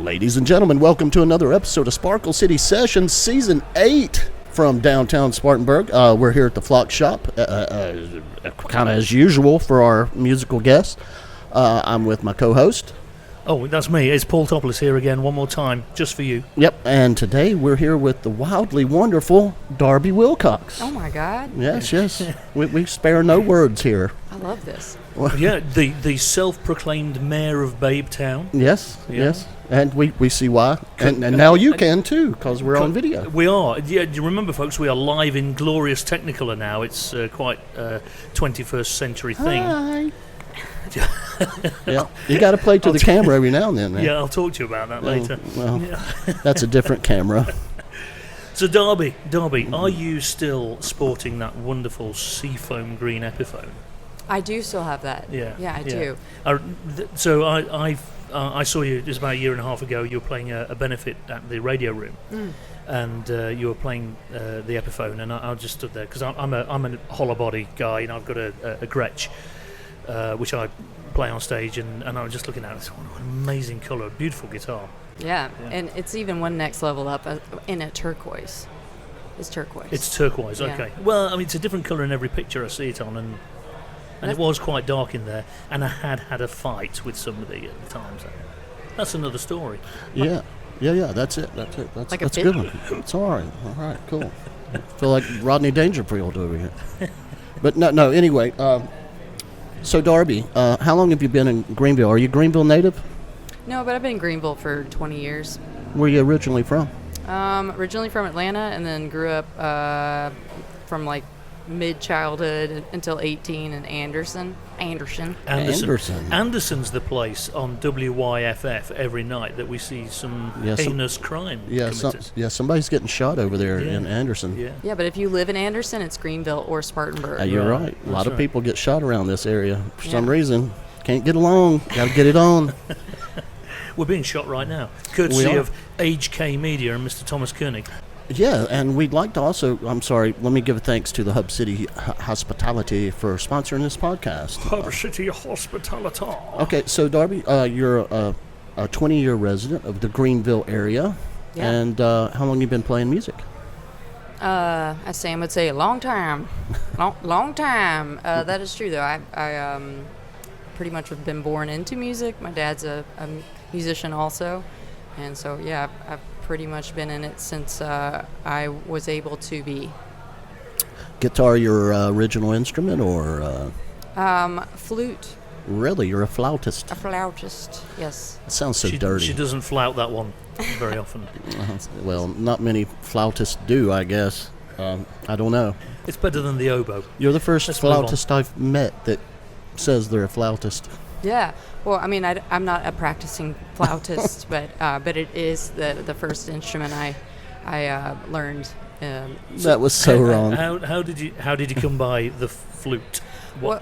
Ladies and gentlemen, welcome to another episode of Sparklecity Sessions, Season 8 from downtown Spartanburg. We're here at the Flock Shop, kind of as usual for our musical guests. I'm with my co-host. Oh, that's me. It's Paul Topless here again, one more time, just for you. Yep, and today we're here with the wildly wonderful Darby Willcoxs. Oh, my God. Yes. We spare no words here. I love this. Yeah, the self-proclaimed mayor of Babetown. Yes. And we see why. And And now you can, too, because we're on video. We are. Yeah, do you remember, folks, we are live in glorious Technicolor now. It's quite a 21st century thing. Hi. Yeah, you got to play to the camera every now and then. Man. Yeah, I'll talk to you about that later. Well, Yeah. that's a different camera. So, Darby, are you still sporting that wonderful seafoam green Epiphone? I do still have that. Yeah. Yeah, I do. So I saw you, it was about a year and a half ago, you were playing a benefit at the Radio Room. And you were playing the Epiphone, and I just stood there, because I'm a hollow body guy, and I've got a Gretsch, which I play on stage, and I was just looking at it. What an amazing colour, beautiful guitar. Yeah, and it's even one next level up in a turquoise. It's turquoise. It's turquoise, Yeah. okay. Well, I mean, it's a different colour in every picture I see it on, and it was quite dark in there, and I had a fight with somebody at the time, so that's another story. Yeah, that's it. That's Like a that's fit? good one. It's all right, cool. I feel like Rodney Dangerfield over here. But no. Anyway, so Darby, how long have you been in Greenville? Are you Greenville native? No, but I've been in Greenville for 20 years. Where are you originally from? Originally from Atlanta, and then grew up from like mid-childhood until 18 in Anderson. Anderson's the place on WYFF every night that we see some heinous crime committed. Somebody's getting shot over there in Anderson. Yeah, but if you live in Anderson, it's Greenville or Spartanburg. You're right. A lot of people get shot around this area for some Yeah. reason. Can't get along. Got to get it on. We're being shot right now, courtesy of HK Media and Mr. Thomas Koenig. Yeah, and we'd like to also, let me give thanks to the Hub City Hospitality for sponsoring this podcast. Hub City Hospitality. Okay, so Darby, you're a 20-year resident of the Greenville area, and how long you been playing music? Sam would say a long time. long time. That is true, though. I pretty much have been born into music. My dad's a musician also, and so, yeah, I've pretty much been in it since I was able to be. Guitar your original instrument, or? Flute. Really? You're a flautist? A flautist, yes. That sounds so dirty. She doesn't flout that one very often. Well, not many flautists do, I guess. I don't know. It's better than the oboe. You're the first Let's move on. flautist I've met that says they're a flautist. Yeah. Well, I mean, I'm not a practicing flautist, but it is the first instrument I learned. That was so wrong. How did you come by the flute? Well,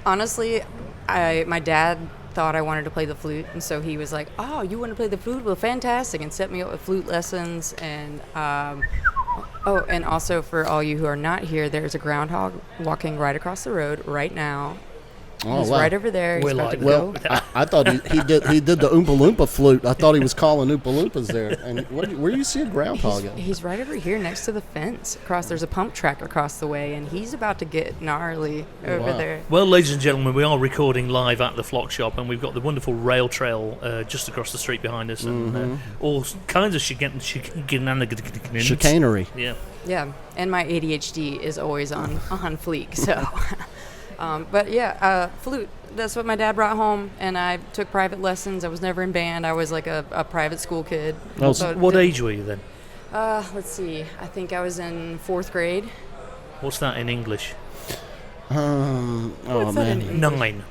honestly, my dad thought I wanted to play the flute, and so he was like, "Oh, you want to play the flute? Well, fantastic!" and set me up with flute lessons. And and also for all you who are not here, there's a groundhog walking right across the road right now. He's right over there. He's about to go. I thought he did the Oompa Loompa flute. I thought he was calling Oompa Loompas there. And where do you see a groundhog at? He's right over here next to the fence. There's a pump track across the way, and he's about to get gnarly over there. Well, ladies and gentlemen, we are recording live at the Flock Shop, and we've got the wonderful rail trail just across the street behind us, and all kinds of chicanery. Yeah, and my ADHD is always on fleek, so... But yeah, flute, that's what my dad brought home, and I took private lessons. I was never in band. I was like a private school kid. What age were you then? Let's see. I think I was in 4th grade. What's that in English? What's that in English? 9.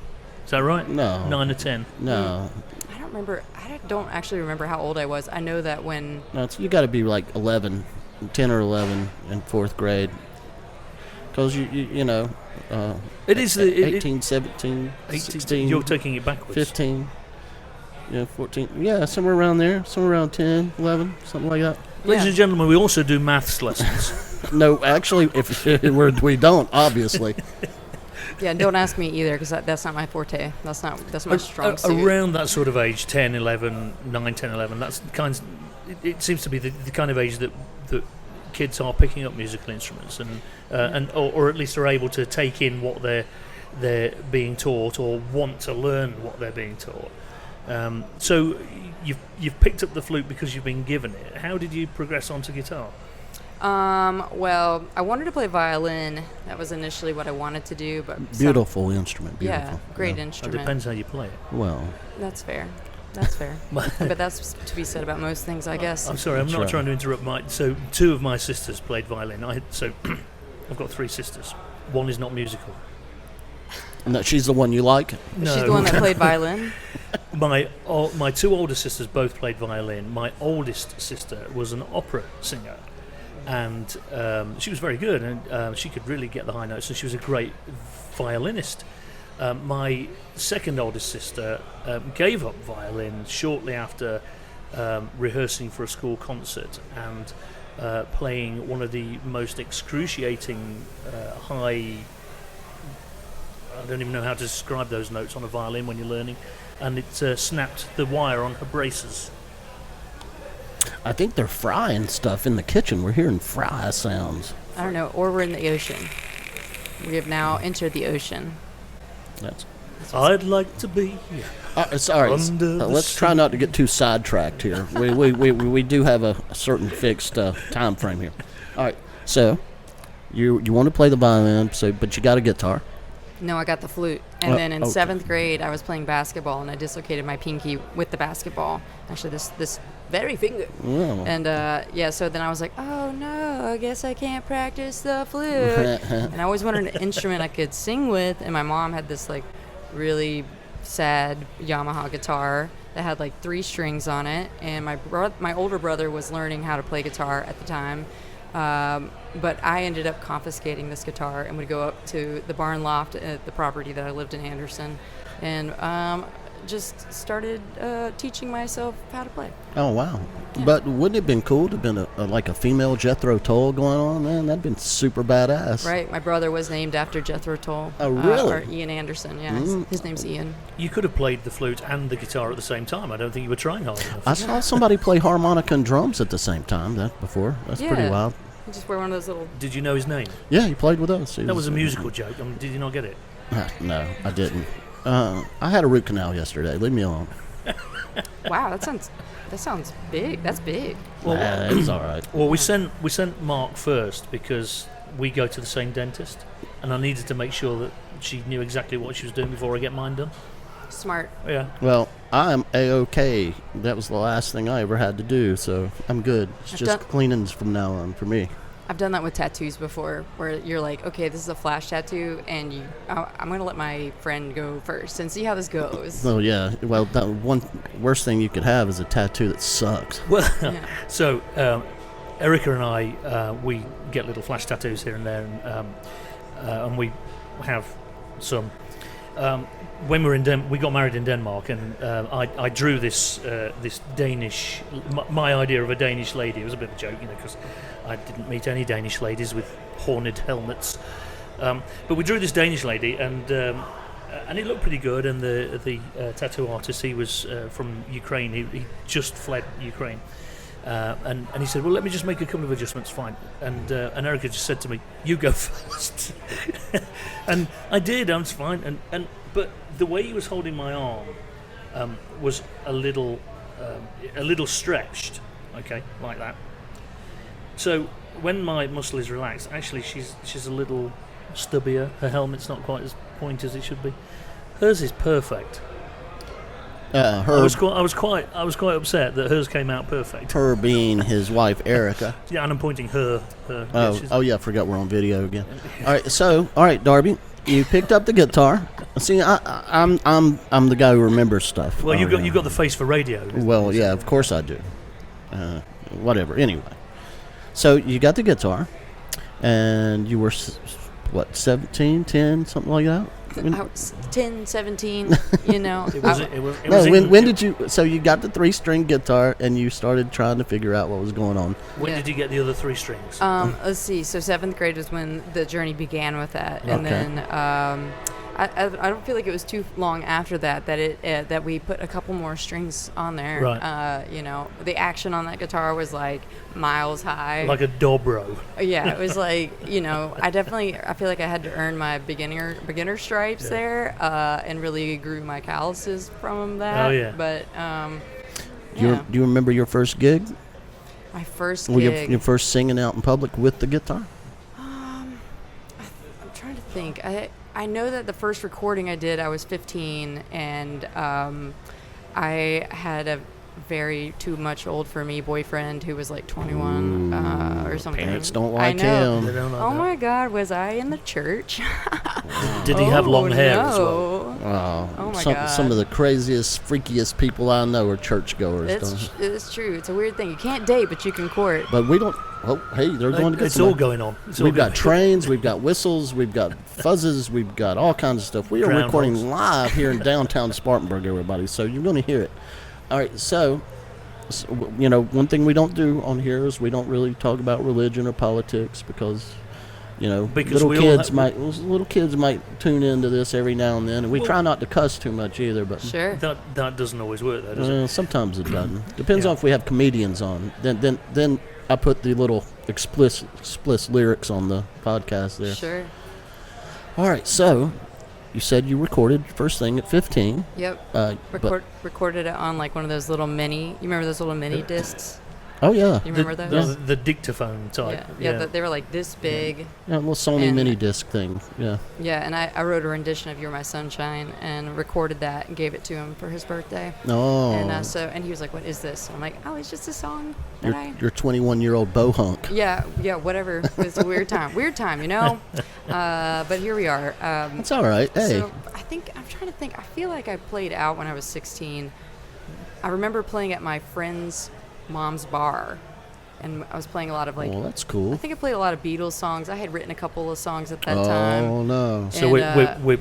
Is that right? No. 9 or 10? No. I don't remember. I don't actually remember how old I was. I know that when... No, you got to be like 11, 10 or 11 in 4th grade. Because, you know... it is 18, 17, 16. You're taking it backwards. 15. 14. Yeah, somewhere around there. Somewhere around 10, 11, something like that. Ladies and gentlemen, we also do maths lessons. No, actually, if we don't, obviously. Yeah, don't ask me either, because that's not my forte. That's my strong suit. Around that sort of age, 10, 11, 9, 10, 11, that's it seems to be the kind of age that kids are picking up musical instruments or at least are able to take in what they're being taught or want to learn what they're being taught. So you've picked up the flute because you've been given it. How did you progress onto guitar? Well, I wanted to play violin. That was initially what I wanted to do, but Beautiful instrument. Beautiful. Yeah, great It instrument. depends how you play it. Well, That's fair. But that's to be said about most things, I guess. I'm sorry, I'm That's not right. trying to interrupt. So two of my sisters played violin. I've got 3 sisters. One is not musical. no, she's the one you like? No. She's the one that played violin. My 2 older sisters both played violin. My oldest sister was an opera singer, and she was very good, and she could really get the high notes, and she was a great violinist. My second oldest sister gave up violin shortly after rehearsing for a school concert and playing one of the most excruciating high. I don't even know how to describe those notes on a violin when you're learning, and it snapped the wire on her braces. I think they're frying stuff in the kitchen. We're hearing fry sounds. I don't know, or we're in the ocean. We have now entered the ocean. That's I'd like to be. sorry. Under the Let's try not to get too sidetracked here. We do have a certain fixed time frame here. All right. So you want to play the violin, but you got a guitar. No, I got the flute. And then in okay. 7th grade, I was playing basketball, and I dislocated my pinky with the basketball. Actually, this very finger. Wow. And, so then I was like, oh, no, I guess I can't practice the flute. And I always wanted an instrument I could sing with, and my mom had this, like, really sad Yamaha guitar that had, like, 3 strings on it. And my older brother was learning how to play guitar at the time. But I ended up confiscating this guitar and would go up to the barn loft at the property that I lived in Anderson, and just started teaching myself how to play. Oh wow! Yeah. But wouldn't it have been cool to have been like a female Jethro Tull going on? Man, that'd been super badass. Right, my brother was named after Jethro Tull. Oh, really? Or Ian Anderson. Yeah, his name's Ian. You could have played the flute and the guitar at the same time. I don't think you were trying hard enough. I saw somebody play harmonica and drums at the same time. That's pretty Yeah. wild. You just wear one of those little. Did you know his name? Yeah, he played with us. That was a musical joke. Did you not get it? No, I didn't. I had a root canal yesterday. Leave me alone. Wow, that sounds big. That's big. Well, It's all right. Well, we sent Mark first because we go to the same dentist, and I needed to make sure that she knew exactly what she was doing before I get mine done. Smart. Yeah. Well, I'm A-OK. That was the last thing I ever had to do, so I'm good. It's just cleanings from now on for me. I've done that with tattoos before, where you're like, okay, this is a flash tattoo, and I'm going to let my friend go first and see how this goes. Oh, yeah. Well, that one worst thing you could have is a tattoo that sucks. Well, Yeah. so Erica and I, we get little flash tattoos here and there, and we have some. When we got married in Denmark, and I drew this Danish, my idea of a Danish lady. It was a bit of a joke, because I didn't meet any Danish ladies with horned helmets. But we drew this Danish lady, and it looked pretty good. And the tattoo artist, he was from Ukraine. He just fled Ukraine. And he said, well, let me just make a couple of adjustments, fine. And Erica just said to me, you go first. And I did, I was fine. But the way he was holding my arm was a little stretched, okay, like that. So when my muscle is relaxed, actually she's a little stubbier. Her helmet's not quite as pointy as it should be. Hers is perfect. Her I was quite upset that hers came out perfect. her being his wife, Erica. Yeah, and I'm pointing her. Oh, yeah, I forgot we're on video again. All right, Darby, you picked up the guitar. See, I'm the guy who remembers stuff. Well, you got the face for radio. Well, yeah, of course I do. Whatever. Anyway, so you got the guitar, and you were 17, 10, something like that. I was 10, 17, you know. It was No, in- when did you? So you got the 3-string guitar and you started trying to figure out what was going on. When Yeah. did you get the other 3 strings? Let's see. So 7th grade was when the journey began with that, and Okay. then I don't feel like it was too long after that that we put a couple more strings on there. Right. You know, the action on that guitar was like miles high. Like a dobro. Yeah, it was like, you know, I feel like I had to earn my beginner stripes there, and really grew my calluses from that. Oh, yeah. But Do you remember your first gig? my first Or gig. your first singing out in public with the guitar? I'm trying to think. I know that the first recording I did, I was 15, and I had a very too much old for me boyfriend who was like 21 or something. Parents don't I like know. him. They don't like Oh that. my God, was I in the church? Did he have long hair as well? well? Oh my God. Some of the craziest, freakiest people I know are churchgoers. It's true. It's a weird thing. You can't date, but you can court. But we don't. Oh, hey, they're going to get It's some. all going on. We've got trains, we've got whistles, we've got fuzzes, we've got all kinds of stuff. We are Groundhogs. recording live here in downtown Spartanburg, everybody, so you're going to hear it. All right, so, you know, one thing we don't do on here is we don't really talk about religion or politics because, you know, Because little kids might tune into this every now and then, and we Well- try not to cuss too much either, but Sure. That doesn't always work, though, does it? sometimes it doesn't. Depends Yeah. on if we have comedians on. Then I put the little explicit lyrics on the podcast there. Sure. All right, so you said you recorded first thing at 15. Yep. But- Recorded it on like one of those little mini. You remember those little mini discs? oh yeah, You remember those? The dictaphone type. Yeah. They were like this big. yeah, a little Sony And- mini disc thing. Yeah. Yeah, and I wrote a rendition of "You're My Sunshine" and recorded that and gave it to him for his birthday. Oh. And he was like, "What is this?" And I'm like, "Oh, it's just a song that Your 21-year-old bow hunk. Yeah, whatever. It was a weird time, you know. But here we are. That's all right. Hey. So I'm trying to think. I feel like I played out when I was 16. I remember playing at my friend's mom's bar, and I was playing a lot of like. Well, that's cool. I think I played a lot of Beatles songs. I had written a couple of songs at that Oh time. no. So And,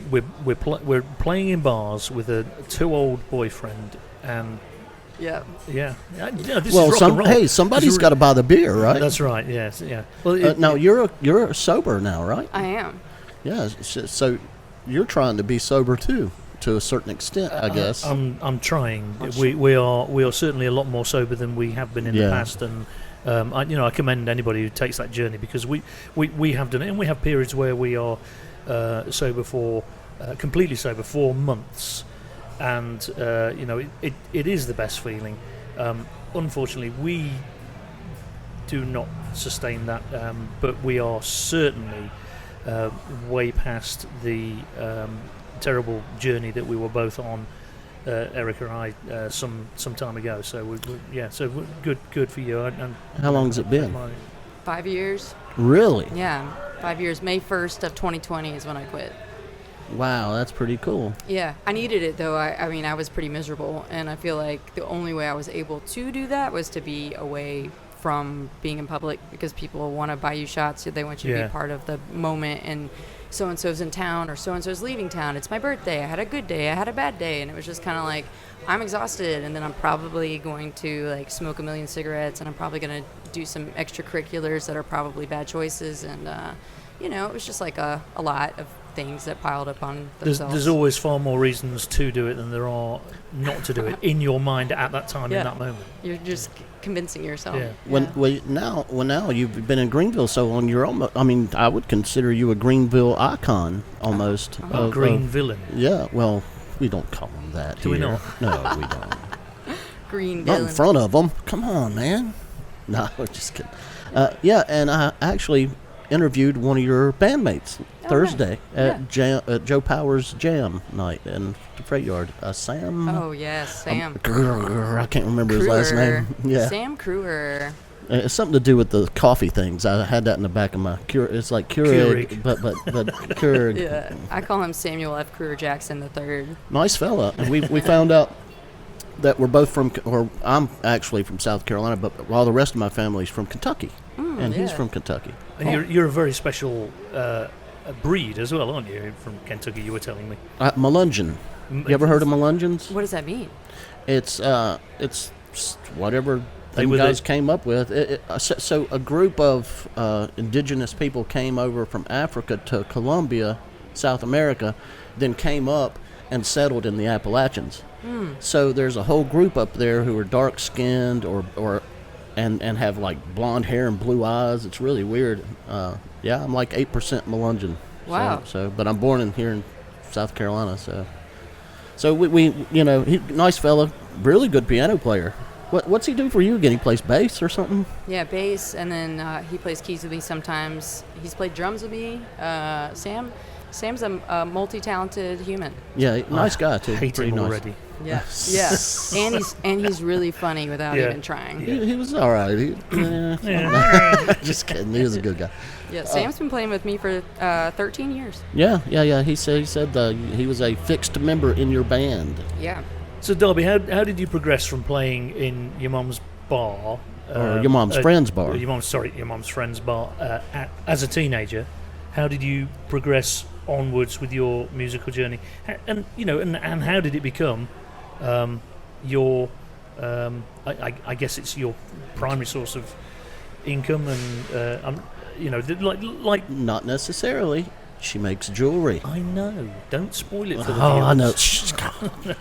we're playing in bars with a too old boyfriend, and Yeah. this Well, is rock and roll. somebody's got to buy the beer, right? That's right. Yes. Yeah. Well, Now you're sober now, right? I am. Yeah. So you're trying to be sober too, to a certain extent, I guess. I'm trying. We are certainly a lot more sober than we have been in the Yeah. past, and I commend anybody who takes that journey because we have done it, and we have periods where we are sober for completely sober for months, and it is the best feeling. Unfortunately, we do not sustain that, but we are certainly way past the terrible journey that we were both on, Erica and I, some time ago. So good for you. And How long has it been? 5 years. Really? Yeah, 5 years. May 1st of 2020 is when I quit. Wow, that's pretty cool. Yeah, I needed it though. I mean, I was pretty miserable, and I feel like the only way I was able to do that was to be away from being in public because people want to buy you shots. They want you to Yeah. be part of the moment, and so-and-so's in town or so-and-so's leaving town. It's my birthday. I had a good day. I had a bad day. And it was just kind of like, I'm exhausted, and then I'm probably going to like smoke a million cigarettes, and I'm probably going to do some extracurriculars that are probably bad choices. And, it was just like a lot of things that piled up on themselves. There's always far more reasons to do it than there are not to do it in your mind at that time, in that moment. You're just convincing yourself. Yeah. Now you've been in Greenville so long, you're almost, I mean, I would consider you a Greenville icon almost. Green villain. Yeah, well, we don't call them that Do we here. not? No, we don't. Green Not villain. in front of them. Come on, man. No, we're just kidding. And I actually interviewed one of your bandmates Thursday at Joe Powers Jam night in the Freight Yard. Sam. Oh, yes, Sam. I can't remember his last name. Yeah. Sam Kruger. It's something to do with the coffee things. I had that in the back of my It's like Keurig, Keurig. but Keurig. Yeah, I call him Samuel F. Kruger Jackson III. Nice fella. And we found out that we're both I'm actually from South Carolina, but all the rest of my family's from Kentucky, and he's from Kentucky. And you're a very special breed as well, aren't you? From Kentucky, you were telling me. Melungeon. You ever heard of Melungeons? What does that mean? It's whatever They them were guys the- came up with. So a group of indigenous people came over from Africa to Colombia, South America, then came up and settled in the Appalachians. So there's a whole group up there who are dark skinned and have like blonde hair and blue eyes. It's really weird. Yeah, I'm like 8% Melungeon. Wow. So but I'm born here in South Carolina. So we nice fella, really good piano player. What's he do for you again? He plays bass or something? Yeah, bass, and then he plays keys with me sometimes. He's played drums with me. Sam's a multi-talented human. Yeah, nice guy too. Hate Pretty him nice. already. Yeah, yeah, and he's really funny without Yeah. even trying. He was all right. Just kidding. He was a good guy. Yeah, Sam's been playing with me for 13 years. Yeah. He said he was a fixed member in your band. Yeah. So, Darby, how did you progress from playing in your mum's bar, Or your mom's friend's bar. Your mum's friend's bar as a teenager? How did you progress onwards with your musical journey? And how did it become your? I guess it's your primary source of income, and like. Not necessarily. She makes jewelry. I know. Don't spoil it for the Oh, I know. viewers. Shh, God.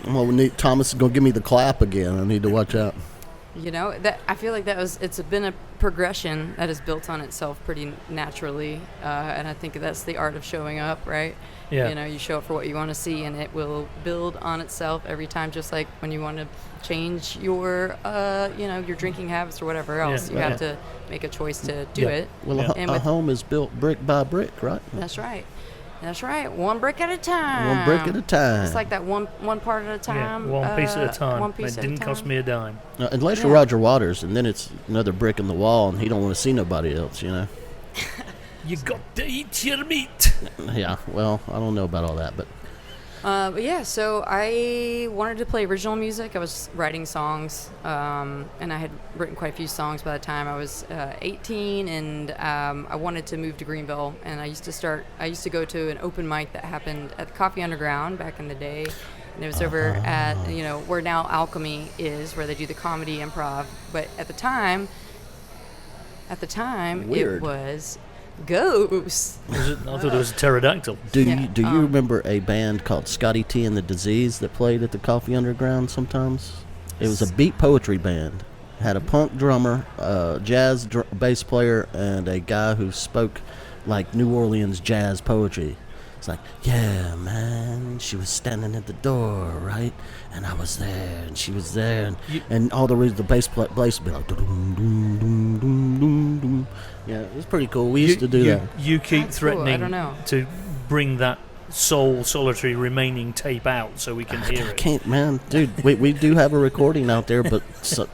Well, Thomas is gonna give me the clap again. I need to watch out. That I feel like it's been a progression that is built on itself pretty naturally, and I think that's the art of showing up, right? Yeah. You show up for what you want to see, and it will build on itself every time. Just like when you want to change your your drinking habits or whatever else, Yeah. you have Yeah. to make a choice to do Yeah. it. Well, Yeah. And a with- home is built brick by brick, right? That's right. That's right. One brick at a time. One brick at a time. It's like that one part at a time. Yeah, one piece at a time. One piece It at a didn't cost time. me a dime. Unless you're Yeah. Roger Waters, and then it's another brick in the wall, and he don't want to see nobody else. You got to eat your meat. Yeah. Well, I don't know about all that, but But yeah, so I wanted to play original music. I was writing songs, and I had written quite a few songs by the time I was 18, and I wanted to move to Greenville. And I used to go to an open mic that happened at the Coffee Underground back in the day, and it was over at where now Alchemy is, where they do the comedy improv. But at the time, Weird. it was Ghost. I thought it was a pterodactyl. do Yeah, you remember a band called Scotty T and the Disease that played at the Coffee Underground sometimes? It was a beat poetry band. Had a punk drummer, jazz bass player, and a guy who spoke like New Orleans jazz poetry. It's like, yeah, man, she was standing at the door, right? And I was there, and she was there, and all the reason the bass would be like, dum dum dum dum dum dum. Yeah, it was pretty cool. We used to do that. You keep That's cool. I threatening don't know. to bring that solitary remaining tape out so we can hear I it. can't, man, dude. We do have a recording out there, but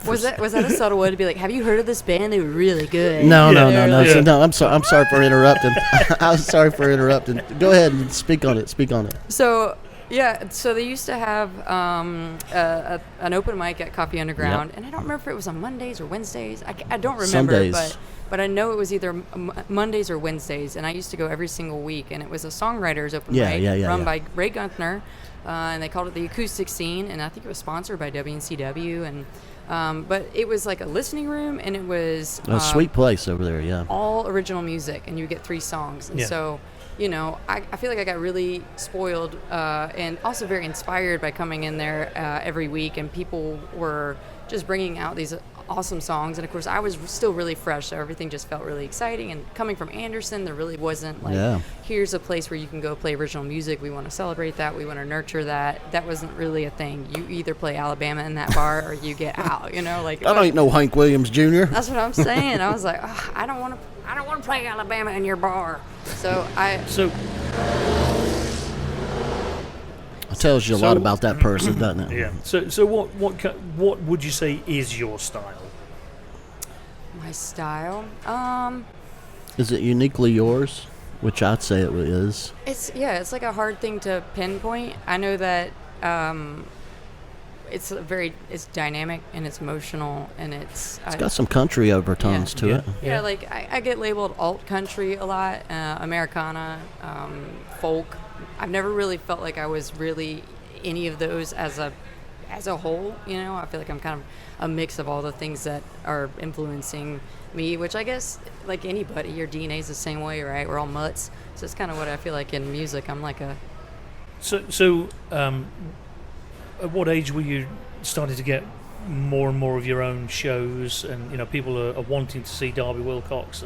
Was that a subtle way to be like, have you heard of this band? They were really good. No. Yeah. So, no, I'm sorry. I'm sorry for interrupting. I'm sorry for interrupting. Go ahead and speak on it. So yeah, so they used to have an open mic at Coffee Underground, and I don't remember if it was on Mondays or Wednesdays. I don't remember, Sundays. but I know it was either Mondays or Wednesdays, and I used to go every single week, and it was a songwriters open mic run by Ray Gunther, and they called it the Acoustic Scene, and I think it was sponsored by WNCW, and but it was like a listening room, and it was A sweet place over there. Yeah. all original music, and you get 3 songs. And Yeah. so, I feel like I got really spoiled and also very inspired by coming in there every week, and people were just bringing out these awesome songs. And of course, I was still really fresh, so everything just felt really exciting. And coming from Anderson, there really wasn't like, here's a place where you can go play original music. We want to celebrate that. We want to nurture that. That wasn't really a thing. You either play Alabama in that bar or you get out. Like I ain't no Hank Williams Jr. that's what I'm saying. I was like, I don't want to play Alabama in your bar. So It tells you a lot about that person, doesn't it? Yeah. So what would you say is your style? my style, Is it uniquely yours? Which I'd say it is. it's like a hard thing to pinpoint. I know that it's dynamic and it's emotional and it's got some country overtones to it. Yeah, like I get labeled alt country a lot, Americana, folk. I've never really felt like I was really any of those as a whole. I feel like I'm kind of a mix of all the things that are influencing me, which I guess, like anybody, your DNA's the same way, right? We're all mutts. So it's kind of what I feel like in music. I'm like a... So at what age were you starting to get more and more of your own shows, and people are wanting to see Darby Willcoxs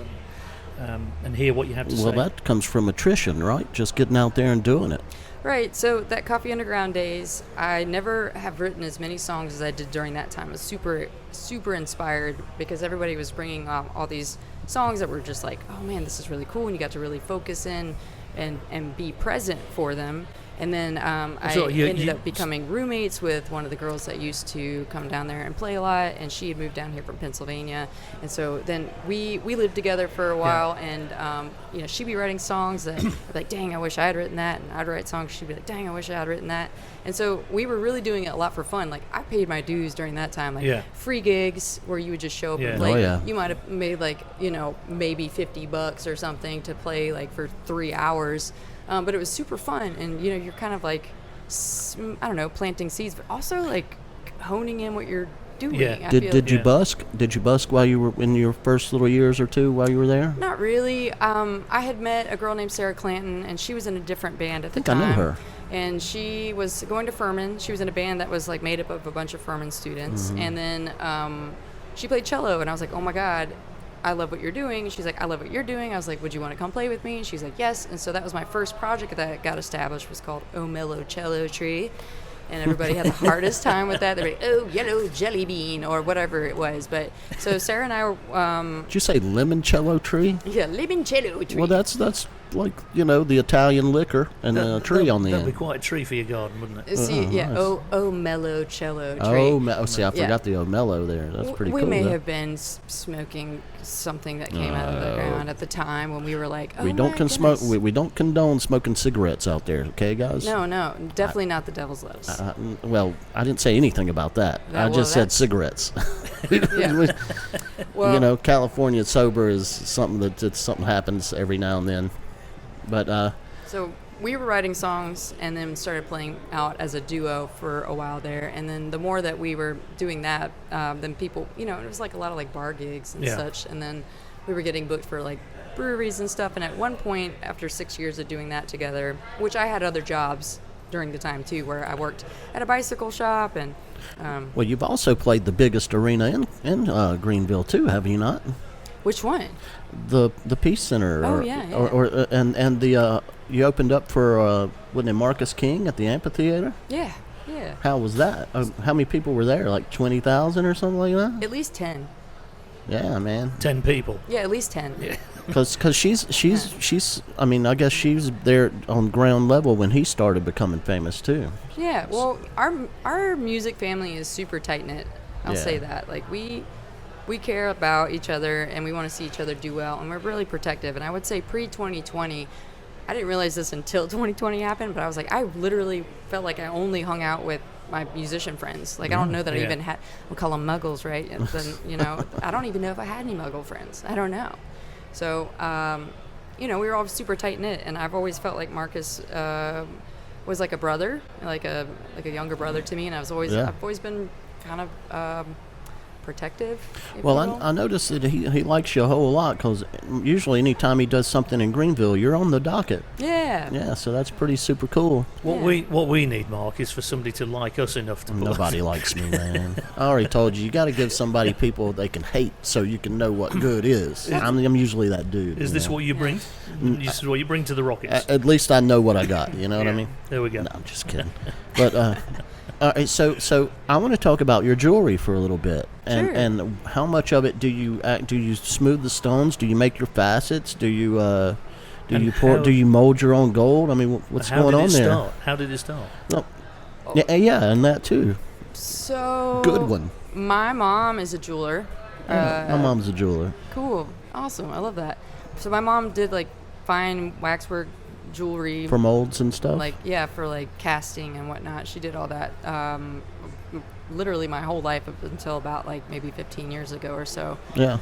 and hear what you have to say? Well, that comes from attrition, right? Just getting out there and doing it. Right. So that Coffee Underground days, I never have written as many songs as I did during that time. I was super, super inspired because everybody was bringing all these songs that were just like, oh man, this is really cool, and you got to really focus in and be present for them. And then I ended up becoming roommates with one of the girls that used to come down there and play a lot, and she had moved down here from Pennsylvania. And so then we lived together for a while, and she'd be writing songs that I'd be like, dang, I wish I had written that. And I'd write songs, she'd be like, dang, I wish I had written that. And so we were really doing it a lot for fun. Like, I paid my dues during that time, free gigs where you would just show up and play. Oh, yeah. You might have made maybe $50 or something to play for 3 hours. But it was super fun, and you're kind of like, I don't know, planting seeds, but also like honing in what you're doing. Yeah. Did you busk? Did you busk while you were in your first little years or two while you were there? Not really. I had met a girl named Sarah Clanton, and she was in a different band at the time. I knew her. And she was going to Furman. She was in a band that was like made up of a bunch of Furman students, and then she played cello, and I was like, oh my God, I love what you're doing. And she's like, I love what you're doing. I was like, would you want to come play with me? And she's like, yes. And so that was my first project that got established, was called Oh Mellow Cello Tree. And everybody had the hardest time with that. They're like, oh, yellow jelly bean, or whatever it was. But so Sarah and I were... Did you say limoncello tree? Yeah, limoncello tree. Well, that's like, the Italian liquor and a tree on the end. That'd be quite a tree for your garden, wouldn't it? See, nice. Oh mellow cello tree. See, I forgot the mellow there. That's pretty cool. We may have been smoking something that came out of the ground at the time when we were like, oh, we don't we don't condone smoking cigarettes out there, okay, guys? No, definitely not the devil's lettuce. Well, I didn't say anything about that. I just said cigarettes. Well, California sober is something that something happens every now and then. But so we were writing songs and then started playing out as a duo for a while there. And then the more that we were doing that, then people, it was like a lot of like bar gigs and such. And then we were getting booked for like breweries and stuff. And at one point, after 6 years of doing that together, which I had other jobs during the time too, where I worked at a bicycle shop and. Well, you've also played the biggest arena in Greenville too, have you not? Which one? The Peace Center. Oh, yeah. And the you opened up for wasn't it Marcus King at the amphitheater? Yeah. How was that? How many people were there? Like 20,000 or something like that? At least 10. Yeah, man. 10 people. Yeah, at least 10. Yeah. Because she's. I mean, I guess she was there on ground level when he started becoming famous too. Yeah. Well, our music family is super tight knit. I'll say that. Like we care about each other and we want to see each other do well, and we're really protective. And I would say pre-2020, I didn't realize this until 2020 happened, but I was like, I literally felt like I only hung out with my musician friends. Like, I don't know that I even had, we'll call them muggles, right? And then, I don't even know if I had any muggle friends. I don't know. So, we were all super tight knit, and I've always felt like Marcus was like a brother, like a younger brother to me, and I've always been kind of protective. Well, I noticed that he likes you a whole lot, because usually anytime he does something in Greenville, you're on the docket. Yeah, so that's pretty super cool. What we need, Mark, is for somebody to like us enough to pull Nobody likes me, man. I already told you got to give somebody people they can hate so you can know what good is. I'm usually that dude. Is this what you bring? This is what you bring to the Rockets? At least I know what I got, you know what I mean? There we go. No, I'm just kidding. But all right, so I want to talk about your jewelry for a little bit, and how much of it do you smooth the stones? Do you make your facets? Do you mold your own gold? I mean, what's going on there? How did it start? No, and that too. So good one. My mom is a jeweler. My mom's a jeweler. Cool, awesome, I love that. So my mom did like fine waxwork jewelry for molds and stuff, like for like casting and whatnot. She did all that literally my whole life up until about like maybe 15 years ago or so. Yeah.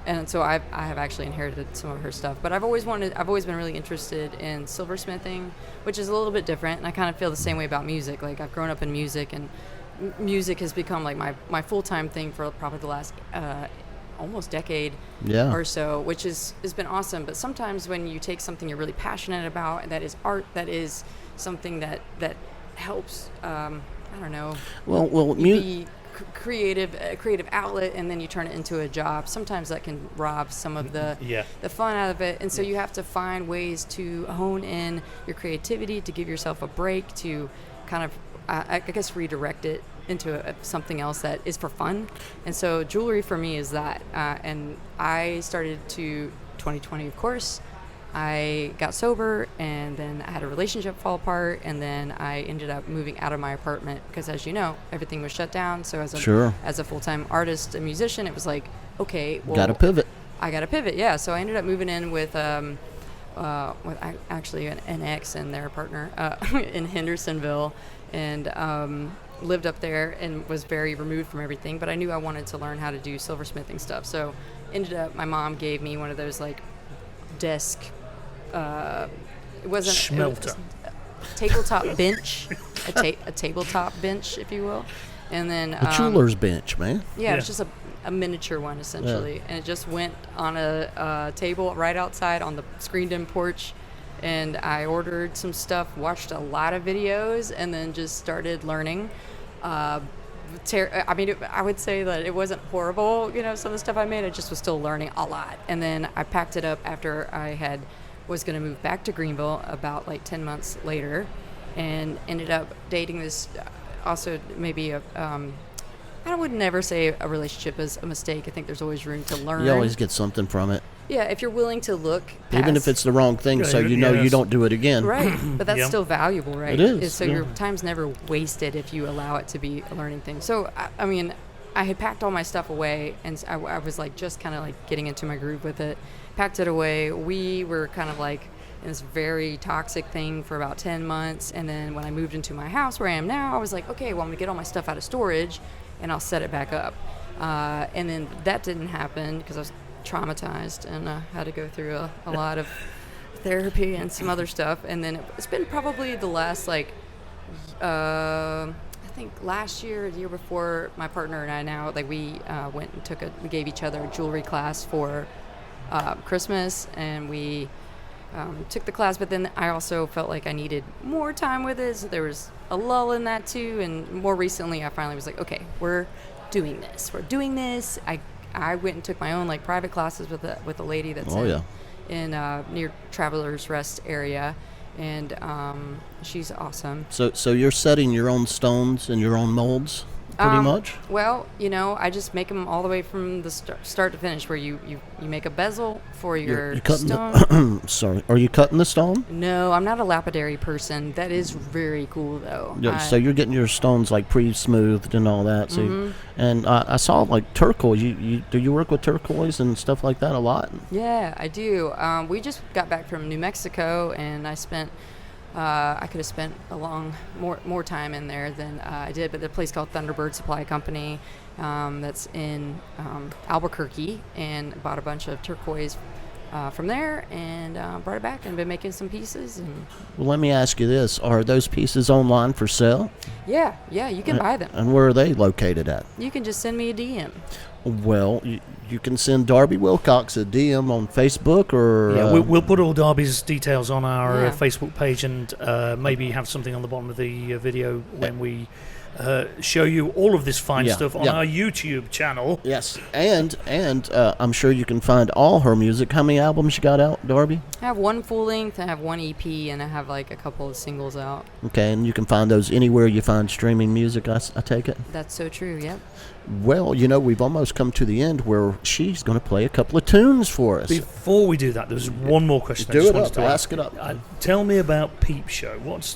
And so I have actually inherited some of her stuff, but I've always been really interested in silversmithing, which is a little bit different. And I kind of feel the same way about music. Like I've grown up in music, and music has become like my full-time thing for probably the last almost decade or so, which has been awesome. But sometimes when you take something you're really passionate about, and that is art, that is something that helps, I don't know, be creative outlet, and then you turn it into a job. Sometimes that can rob some of the fun out of it, and so you have to find ways to hone in your creativity, to give yourself a break, to kind of I guess redirect it into something else that is for fun. And so jewelry for me is that, and I started 2020, of course. I got sober, and then I had a relationship fall apart, and then I ended up moving out of my apartment because, as you know, everything was shut down. So as a full-time artist and musician, it was like, okay, well, got to pivot. I got to pivot, yeah. So I ended up moving in with actually an ex and their partner in Hendersonville, and lived up there and was very removed from everything. But I knew I wanted to learn how to do silversmithing stuff. So ended up, my mom gave me one of those like desk. It wasn't Schmelter. Tabletop bench, a tabletop bench, if you will, and then a jeweler's bench, man. Yeah, it was just a miniature one essentially, and it just went on a table right outside on the screened-in porch. And I ordered some stuff, watched a lot of videos, and then just started learning. I mean, I would say that it wasn't horrible, some of the stuff I made. I just was still learning a lot. And then I packed it up after I was going to move back to Greenville about like 10 months later, and ended up dating this, also maybe I would never say a relationship is a mistake. I think there's always room to learn. You always get something from it. Yeah, if you're willing to look past, even if it's the wrong thing, so you know you don't do it again. Right, but that's still valuable, right? It is. So your time's never wasted if you allow it to be a learning thing. So, I mean, I had packed all my stuff away, and I was like just kind of like getting into my groove with it. Packed it away. We were kind of like in this very toxic thing for about 10 months, and then when I moved into my house where I am now, I was like, okay, well, I'm gonna get all my stuff out of storage, and I'll set it back up. And then that didn't happen because I was traumatized and had to go through a lot of therapy and some other stuff. And then it's been probably the last I think last year, the year before, my partner and I now, like, we went and we gave each other a jewelry class for Christmas, and we took the class, but then I also felt like I needed more time with it, so there was a lull in that too. And more recently I finally was like, okay, we're doing this. I went and took my own like private classes with a lady that's in near Travelers Rest area, and she's awesome. So you're setting your own stones and your own molds, pretty much? Well, I just make them all the way from the start to finish, where you make a bezel for your stone. Sorry, are you cutting the stone? No, I'm not a lapidary person. That is very cool, though. Yeah, so you're getting your stones like pre-smoothed and all that. So, and I saw like turquoise. Do you work with turquoise and stuff like that a lot? Yeah, I do. We just got back from New Mexico, and I spent. I could have spent more time in there than I did, but the place called Thunderbird Supply Company that's in Albuquerque, and bought a bunch of turquoise from there, and brought it back and been making some pieces. Well, let me ask you this. Are those pieces online for sale? Yeah, you can buy them. And where are they located at? You can just send me a DM. Well, you can send Darby Willcoxs a DM on Facebook, or... Yeah, we'll put all Darby's details on our Facebook page, and maybe have something on the bottom of the video when we show you all of this fine stuff on our YouTube channel. Yes, and I'm sure you can find all her music. How many albums you got out, Darby? I have one full length, I have one EP, and I have like a couple of singles out. Okay, and you can find those anywhere you find streaming music, I take it? That's so true, yep. Well, we've almost come to the end where she's going to play a couple of tunes for us. Before we do that, there's one more question. Ask it up. Tell me about Peep Show. What's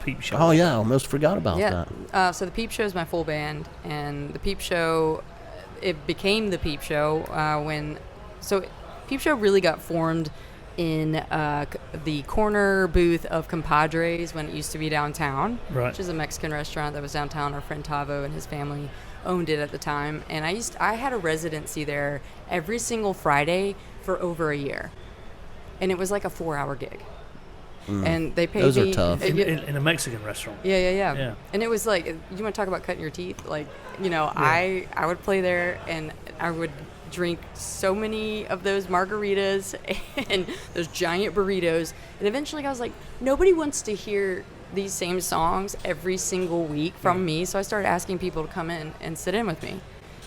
Peep Show? Oh, yeah, I almost forgot about that. So the Peep Show is my full band, and the Peep Show, it became the Peep Show Peep Show really got formed in the corner booth of Compadres when it used to be downtown, Right. which is a Mexican restaurant that was downtown. Our friend Tavo and his family owned it at the time, and I had a residency there every single Friday for over a year, and it was like a 4-hour gig. And they paid Those me are tough. In a Mexican restaurant. Yeah. And it was like, you want to talk about cutting your teeth? Like, I would play there, and I would drink so many of those margaritas and those giant burritos. And eventually I was like, nobody wants to hear these same songs every single week from me. So I started asking people to come in and sit in with me.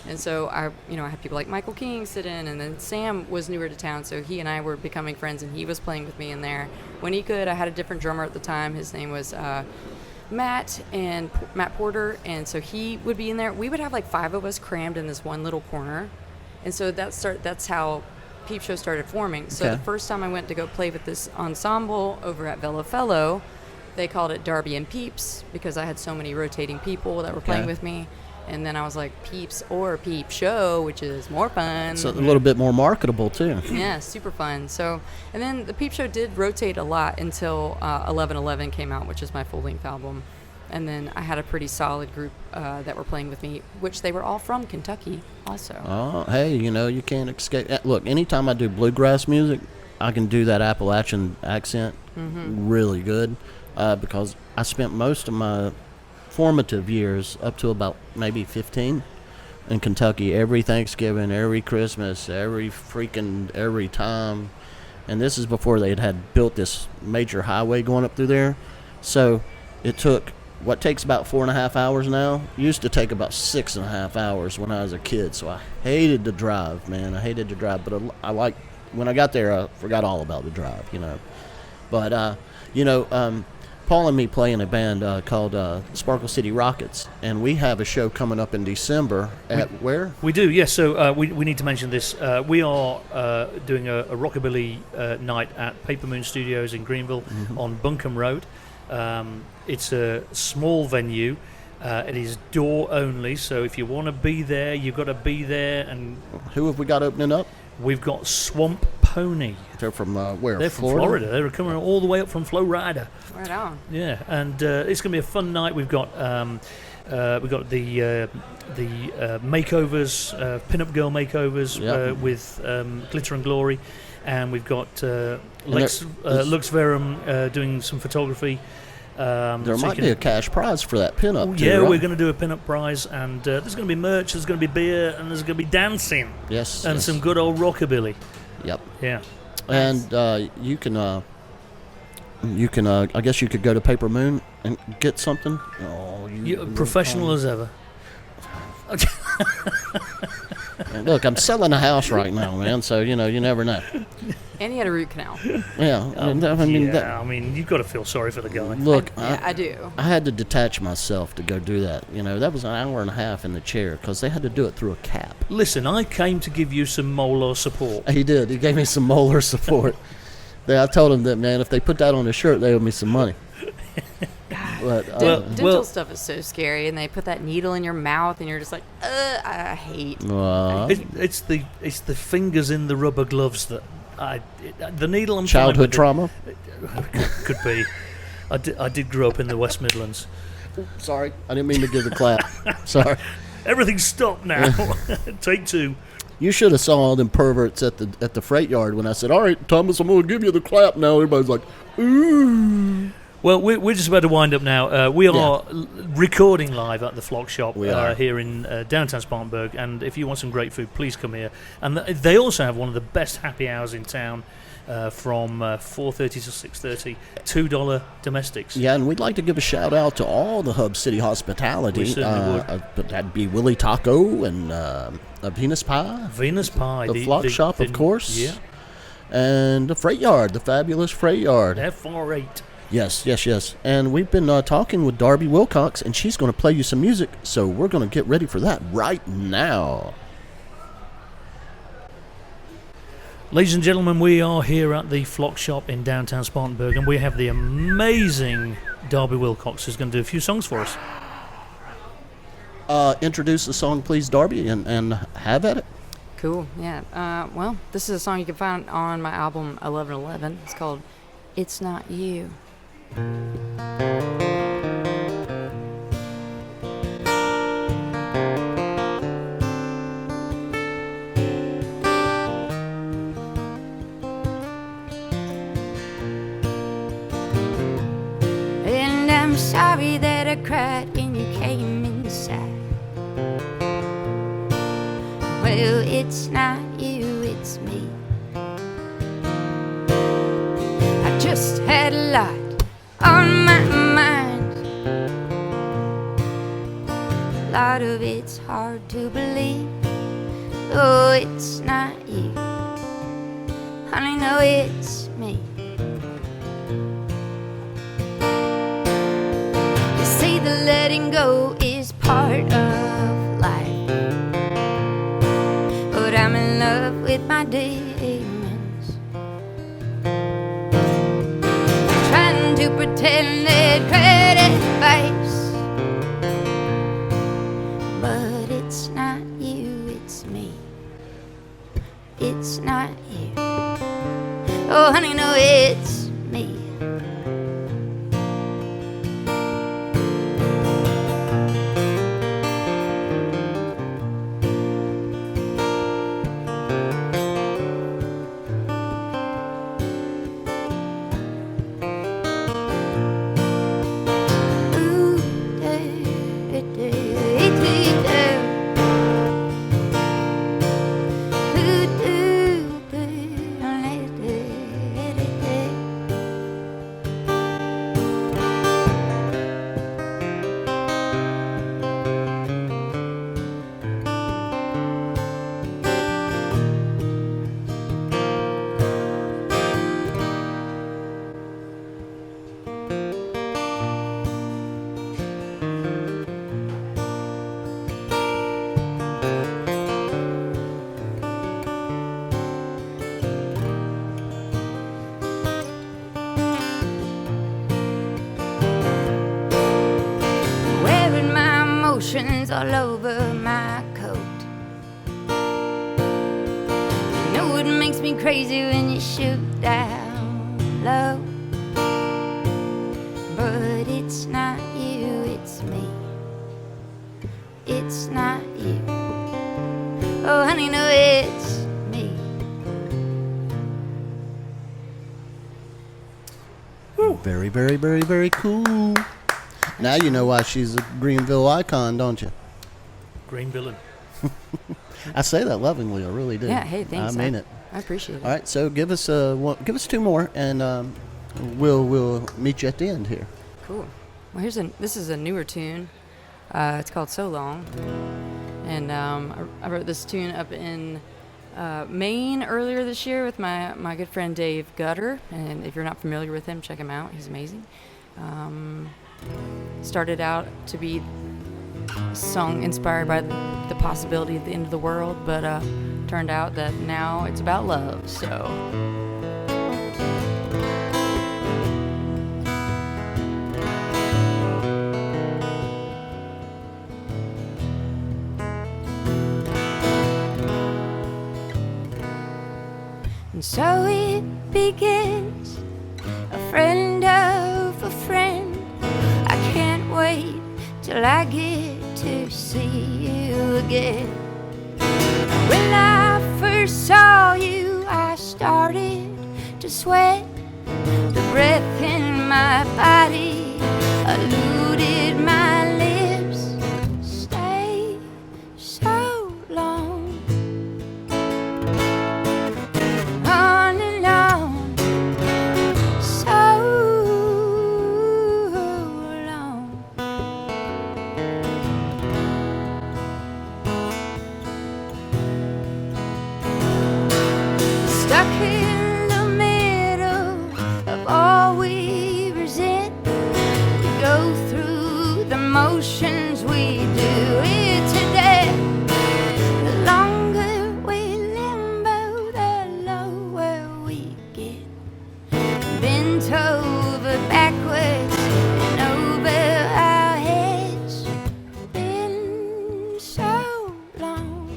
And so I had people like Michael King sit in, and then Sam was newer to town, so he and I were becoming friends, and he was playing with me in there when he could. I had a different drummer at the time. His name was Matt Porter, and so he would be in there. We would have like 5 of us crammed in this one little corner, and so that's how Peep Show started forming. So the first time I went to go play with this ensemble over at Velo Fellow, they called it Darby and Peeps because I had so many rotating people that were playing with me. And then I was like, Peeps or Peep Show, which is more fun. So a little bit more marketable, too. Yeah, super fun. So, and then the Peep Show did rotate a lot until 1111 came out, which is my full-length album. And then I had a pretty solid group that were playing with me, which they were all from Kentucky also. Oh, hey, you can't escape. Look, anytime I do bluegrass music, I can do that Appalachian accent really good because I spent most of my formative years up to about maybe 15 in Kentucky every Thanksgiving, every Christmas, every time. And this is before they had built this major highway going up through there. So it took what takes about 4.5 hours now used to take about 6.5 hours when I was a kid. So I hated to drive, man. I hated to drive, but I like when I got there, I forgot all about the drive, But Paul and me play in a band called Sparklecity Rockets, and we have a show coming up in December at where? We do, yes. So we need to mention this. We are doing a rockabilly night at Paper Moon Studios in Greenville on Buncombe Road. It's a small venue. It is door only, so if you want to be there, you've got to be there. And who have we got opening up? We've got Swamp Pony. They're from where? They're from Florida. They're coming all the way up from Florida. Right on. Yeah, and it's going to be a fun night. We've got the makeovers, pinup girl makeovers with Glitter and Glory, and we've got Lux Verum doing some photography. There might be a cash prize for that pinup. Yeah, right? We're going to do a pinup prize, and there's going to be merch, there's going to be beer, and there's going to be dancing. Yes. And some good old rockabilly. Yep. Yeah. And you can, I guess you could go to Paper Moon and get something. Oh, You're professional as ever. Look, I'm selling a house right now, man. So you never know. And he had a root canal. Yeah, I mean, you've got to feel sorry for the guy. Look, I do. I had to detach myself to go do that. That was an hour and a half in the chair because they had to do it through a cap. Listen, I came to give you some molar support. He did. He gave me some molar support. I told him that, man, if they put that on his shirt, they owe me some money. But, dental stuff is so scary, and they put that needle in your mouth, and you're just like, I hate. It's the fingers in the rubber gloves that the needle. I'm childhood trauma. Could be. I did grow up in the West Midlands. Sorry, I didn't mean to give the clap. Sorry. Everything stopped now. Take 2. You should have saw all them perverts at the freight yard when I said, "All right, Thomas, I'm going to give you the clap now." Everybody's like, "Ooh." Well, we're just about to wind up now. We are recording live at the Flock Shop here in downtown Spartanburg, and if you want some great food, please come here. And they also have one of the best happy hours in town from 4:30 to 6:30, $2 domestics. Yeah, and we'd like to give a shout out to all the Hub City hospitality. We certainly would. But that'd be Willie Taco and Venus Pie. Venus Pie. The Flock Shop, of course. Yeah. And the Freight Yard, the fabulous Freight Yard. F48. Yes. And we've been talking with Darby Willcoxs, and she's going to play you some music, so we're going to get ready for that right now. Ladies and gentlemen, we are here at the Flock Shop in downtown Spartanburg, and we have the amazing Darby Willcoxs who's going to do a few songs for us. Introduce the song, please, Darby, and have at it. Cool. Yeah. Well, this is a song you can find on my album 1111. It's called "It's Not You." And I'm sorry that I cried when you came inside. Well, it's not you, it's me. I just had a lot on my mind. A lot of it's hard to believe. Oh, it's not you. Honey, no, it's me. You see, the letting go is part of life, but I'm in love with my demons. Trying to pretend that credit face, but it's not you, it's me. It's not you. Oh, honey, no, it's me. Wearing my emotions all over my coat. You know it makes me crazy when you shoot down low. But it's not you, it's me. It's not you. Oh, honey, no, it's me. Very, very, very, very cool. Now you know why she's a Greenville icon, don't you? Green villain. I say that lovingly, I really do. Yeah, hey, thanks. I mean it. I appreciate it. All right, so give us two more, and we'll meet you at the end here. Cool. Well, this is a newer tune. It's called "So Long," and I wrote this tune up in Maine earlier this year with my good friend Dave Gutter. And if you're not familiar with him, check him out. He's amazing. Started out to be a song inspired by the possibility of the end of the world, but turned out that now it's about love. So. And so it begins, a friend of a friend. I can't wait till I get to see you again. When I first saw you, I started to sweat. The breath in my body eluded my lips. Stay so long. On and on, so long. Stuck in the middle of all we resent. We go through the motions, we do it to death. The longer we limbo, the lower we get. Bent over backwards and over our heads. Been so long.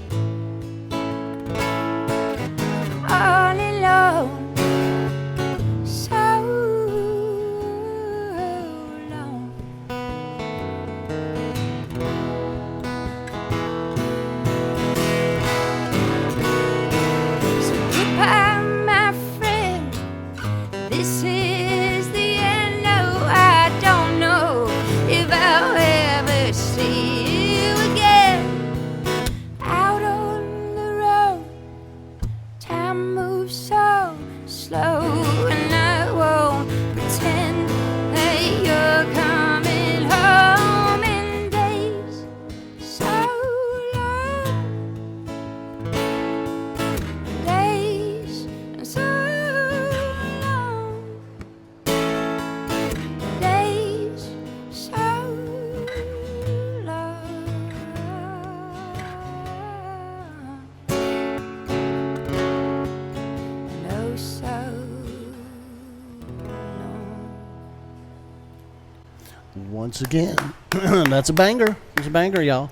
Once again, that's a banger. It's a banger, y'all.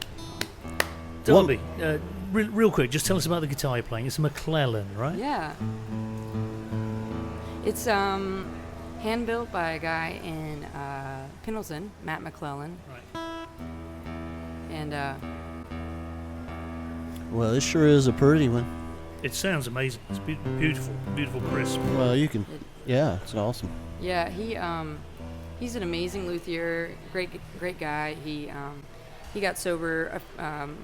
Darby, real quick, just tell us about the guitar you're playing. It's a McClellan, right? Yeah. It's hand built by a guy in Pendleton, Matt McClellan. Right. And Well, it sure is a pretty one. It sounds amazing. It's beautiful, beautiful, crisp. Well, you can. Yeah, it's awesome. yeah, he's an amazing luthier, great guy. He got sober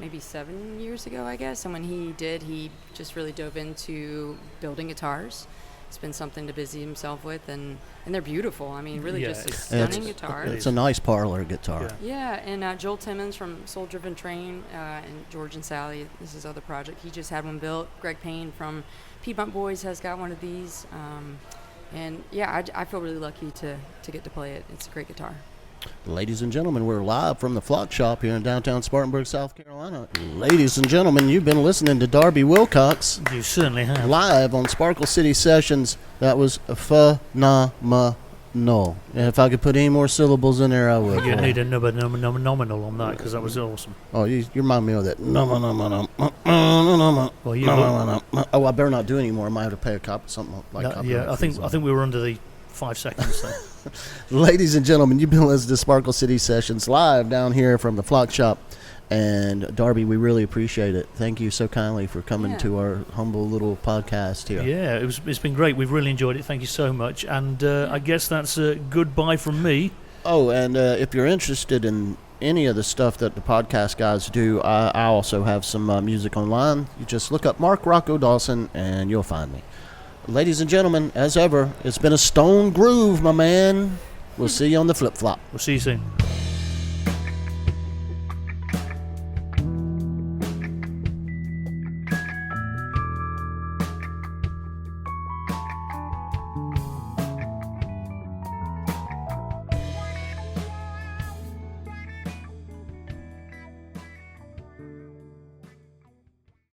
maybe 7 years ago, I guess. And when he did, he just really dove into building guitars. It's been something to busy himself with, and they're beautiful. I mean, really just a stunning guitar. It's a nice parlor guitar. Yeah, and Joel Timmons from Soul Driven Train and George and Sally, this is his other project. He just had one built. Greg Payne from Piedmont Boys has got one of these. And yeah, I feel really lucky to get to play it. It's a great guitar. Ladies and gentlemen, we're live from the Flock Shop here in downtown Spartanburg, South Carolina. Ladies and gentlemen, you've been listening to Darby Willcoxs You certainly have. live on Sparklecity Sessions. That was phenomenal. And if I could put any more syllables in there, I would. You need a nominal on that because that was awesome. Oh, you remind me of that. Well, you Oh, I better not do anymore. I might have to pay a cop something like copyright yeah, I think fees. we were under the 5 seconds there. Ladies and gentlemen, you've been listening to Sparkle City Sessions live down here from the Flock Shop. And Darby, we really appreciate it. Thank you so kindly for coming to our humble little podcast here. Yeah, it's been great. We've really enjoyed it. Thank you so much. And I guess that's a goodbye from me. Oh, and if you're interested in any of the stuff that the podcast guys do, I also have some music online. You just look up Mark Rocco Dawson and you'll find me. Ladies and gentlemen, as ever, it's been a stone groove, my man. We'll see you on the flip-flop. We'll see you soon.